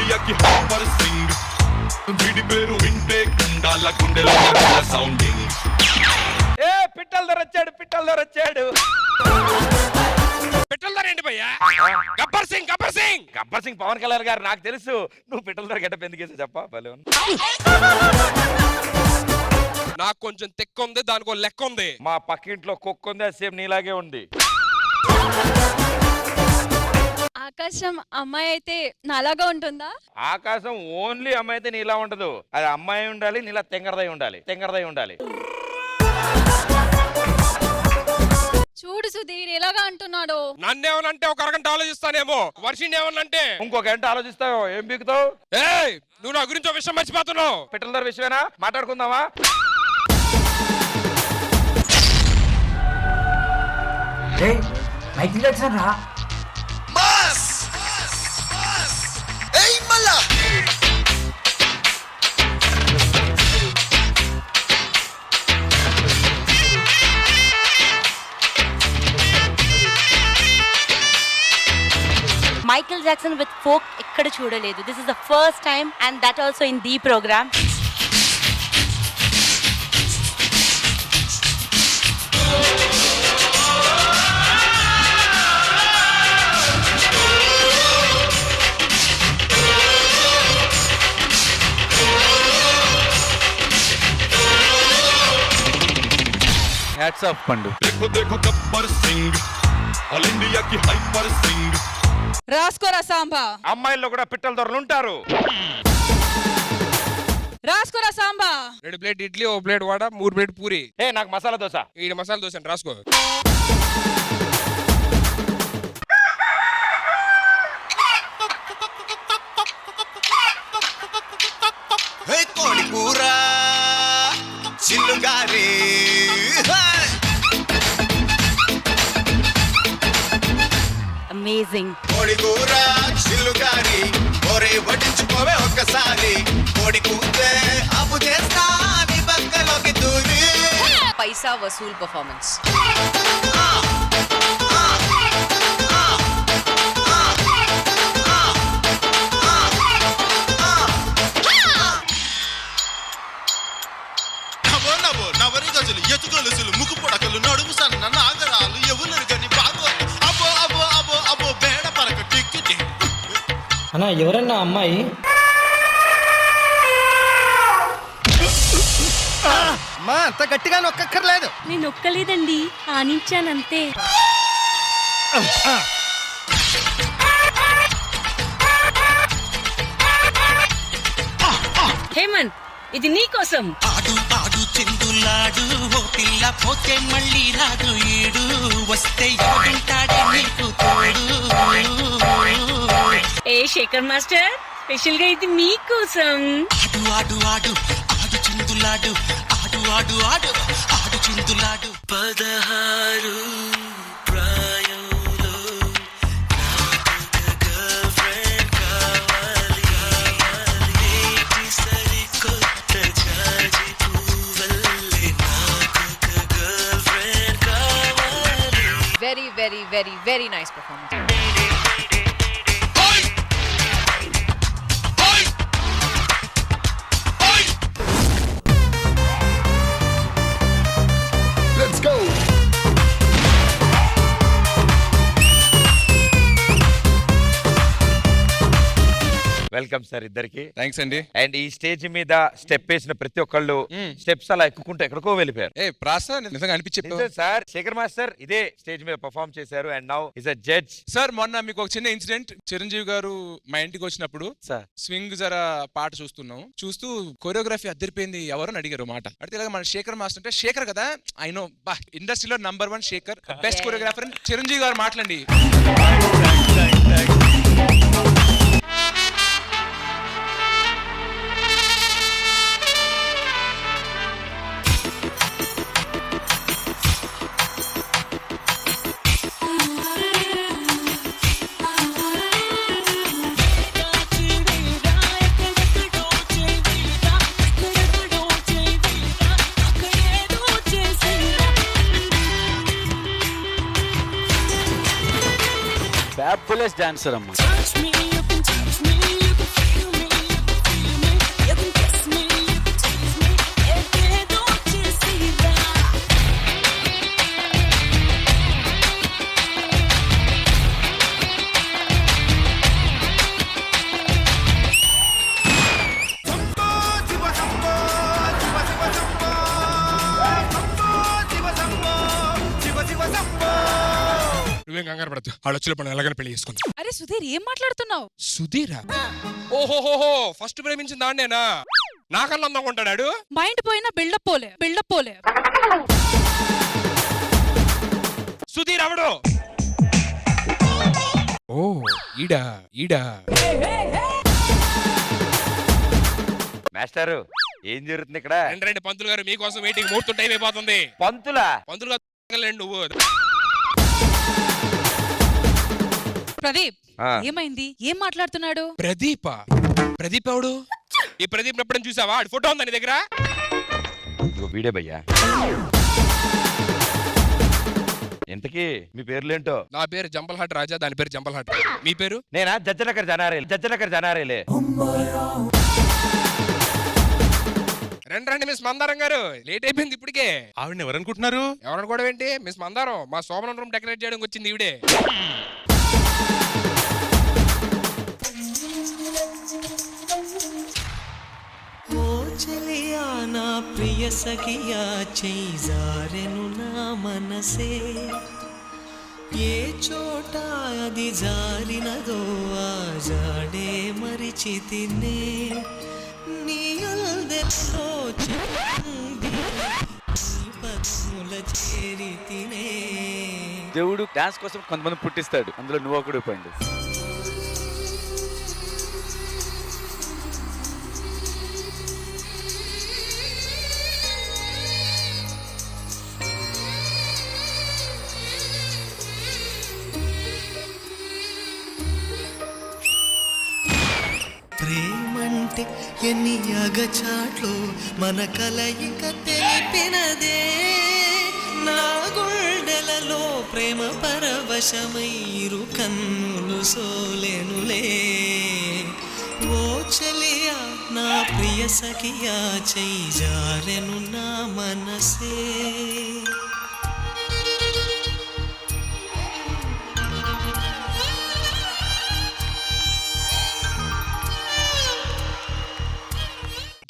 ఇండియాకి హాపర్ సింగ్ వీడి పేరు వింటే గుండాల గుండెల సౌండింగ్. ఏ పిట్టల ధర వచ్చాడు, పిట్టల ధర వచ్చాడు. పిట్టల ధర ఏంటి భయ్యా? గబ్బర్ సింగ్, గబ్బర్ సింగ్. గబ్బర్ సింగ్ పవన్ కళ్యాణ్ గారు నాకు తెలుసు. నువ్వు పిట్టల ధర గెటప్ ఎందుకు వేసా చెప్పా? భలే ఉంది. నాకు కొంచెం తెక్క ఉంది, దానికి ఒక లెక్క ఉంది. మా పక్కింట్లో కుక్క ఉంది, అది సేమ్ నీలాగే ఉంది. ఆకాశం అమ్మాయి అయితే నాలాగా ఉంటుందా? ఆకాశం ఓన్లీ అమ్మాయి అయితే నీలా ఉండదు. అది అమ్మాయి ఉండాలి, నీలా తెంగరదై ఉండాలి, తెంగరదై ఉండాలి. చూడు సుధీర్ ఎలాగా అంటున్నాడు. నన్నేమనంటే ఒక అరగంట ఆలోచిస్తానేమో, వర్షిని ఏమనంటే ఇంకో గంట ఆలోచిస్తావు. ఏం బీకుతావు? ఏయ్, నువ్వు నా గురించి ఒక విషయం మర్చిపోతున్నావు. పిట్టల ధర విషయమేనా? మాట్లాడుకుందామా? మైకిల్ జాక్సన్ రా. Michael Jackson with folk ekkada chudaledu. This is the first time, and that also in the program. Hats off Pandu. देखो देखो गब्बर सिंग ऑल इंडिया की हाइपर सिंग. రాసుకోరా సాంబా, అమ్మాయిల్లో కూడా పిట్టల ధరలు ఉంటారు. రాసుకోరా Samba. 2 plate idli, 1 plate vada, 3 plate puri. ఏ నాకు మసాలా దోశ. ఈ మసాలా దోశ అండి, రాసుకో. కోడి కూర చిల్లుగారి Amazing. కోడి కూర చిల్లుగారి ఒరే వడ్డించుకోవే ఒక్కసారి. కోడి కూతే అప్పు చేస్తా నీ పక్కలోకి దూరి. పైసా వసూల్ పర్ఫార్మెన్స్. నవరి గజలు ఎత్తుగొలుసులు ముక్కు పొడకలు నడుము సన్న నాగరాలు ఎవరు గని బాగో అబ్బో అబ్బో అబ్బో అబ్బో బేడ పరక టిక్కి. అన్నా ఎవరన్నా అమ్మాయి? మా అంత గట్టిగా నొక్కక్కర్లేదు. నేను నొక్కలేదండి, ఆనించానంతే. హేమంత్, ఇది నీ కోసం. ఆడు ఆడు చిందులాడు ఓ పిల్ల పోతే మళ్ళీ రాదు ఈడు. వస్తే ఎవడుంటాడే నీకు తోడు. ఏ శేఖర్ మాస్టర్, స్పెషల్ గా ఇది మీ కోసం. ఆడు ఆడు ఆడు ఆడు చిందులాడు ఆడు ఆడు ఆడు ఆడు చిందులాడు. 16 ప్రాయంలో గర్ల్ ఫ్రెండ్ కావాలి. సరికొత్త జాజి పువ్వల్లే నాకొక గర్ల్ ఫ్రెండ్ కావాలి. Very very very very nice performance. Let's go. Welcome sir ఇద్దరికి. థ్యాంక్స్ అండి. అండ్ ఈ స్టేజ్ మీద స్టెప్ వేసిన ప్రతి ఒక్కళ్ళు స్టెప్స్ అలా ఎక్కుకుంటూ ఎక్కడికో వెళ్ళిపోయారు. ఏ ప్రాస నిజంగా అనిపించే సార్ శేఖర్ మాస్టర్ ఇదే స్టేజ్ మీద పర్ఫార్మ్ చేశారు. And now is a judge. Sir, మొన్న మీకు ఒక చిన్న ఇన్సిడెంట్. చిరంజీవి గారు మా ఇంటికి వచ్చినప్పుడు సార్ స్వింగ్ జరా పాట చూస్తూ కొరియోగ్రఫీ అద్దరిపోయింది, ఎవరు అని అడిగారు మాట. అంటే ఇలాగ మన శేఖర్ మాస్టర్ అంటే శేఖర్ కదా, ఐ నో బా ఇండస్ట్రీలో నంబర్ 1 శేఖర్, బెస్ట్ కొరియోగ్రాఫర్ అని చిరంజీవి గారు మాట్లాడండి. ఫ్యాబులస్ డాన్సర్ అమ్మా. నువ్వేం కంగారు పడద్దు వాళ్ళు వచ్చే పని ఎలాగైనా పెళ్లి చేసుకున్నా. అరే సుధీర్ ఏం మాట్లాడుతున్నావు? సుధీరా? ఓహోహోహో, ఫస్ట్ ప్రేమించిన దాన్నేనా? నాకన్నా అందంగా ఉంటాడు. మైండ్ పోయినా బిల్డప్ పోలే. సుధీర్ అవడు. ఓ ఈడా. మాస్టారు ఏం జరుగుతుంది ఇక్కడ? రండి పంతులు గారు, మీకోసం వెయిటింగ్. ముహూర్తం టైం అయిపోతుంది. పంతులా? పంతులు గారు నువ్వు. ప్రదీప్ ఏమైంది? ఏం మాట్లాడుతున్నాడు? ప్రదీప్ ఎవడు? ఈ ప్రదీప్ ఎప్పుడైనా చూసావా? ఆడి ఫోటో ఉందా నీ దగ్గర? వీడే భయ్యా. ఇంతకీ మీ పేర్లేంటో? నా పేరు జంబల్హాట్ రాజా, దాని పేరు జంబల్హాట్. మీ పేరు? నేనా జజ్జనగర్ జనారేలే. రండి మిస్ మందారం గారు, లేట్ అయిపోయింది ఇప్పటికే. ఆవిడని ఎవరనుకుంటున్నారు? ఎవరనుకోవడం ఏంటి, మిస్ మందారం మా శోభనం రూమ్ డెకరేట్ చేయడానికి వచ్చింది ఈవిడే. ఓ చలియా నా ప్రియ సఖియా చేజారెను నా మనసే, ఏ చోట అది జారినదో ఆ జాడే మరిచితినే, నీ అల్దెల్లో పద్ముల చేరితినే. దేవుడు డాన్స్ కోసం కొంతమంది పుట్టిస్తాడు, అందులో నువ్వు ఒకడు పోయింది. ప్రేమంటే ఎన్ని అగచాట్లు మన కలయిక తెలిపినదే, నా గుండెలలో ప్రేమ పరవశమైరు కన్నులు సోలెనులే. ఓ చలియా నా ప్రియ సఖియా చేజారెను నా మనసే.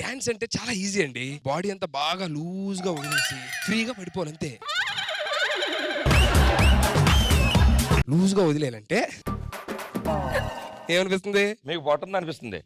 డాన్స్ అంటే చాలా ఈజీ అండి. బాడీ అంతా బాగా లూజ్ గా వదిలేసి ఫ్రీగా పడిపోవాలంతే. లూజ్ గా వదిలేయాలంటే ఏమనిపిస్తుంది? మీకు బొట్టం అనిపిస్తుంది.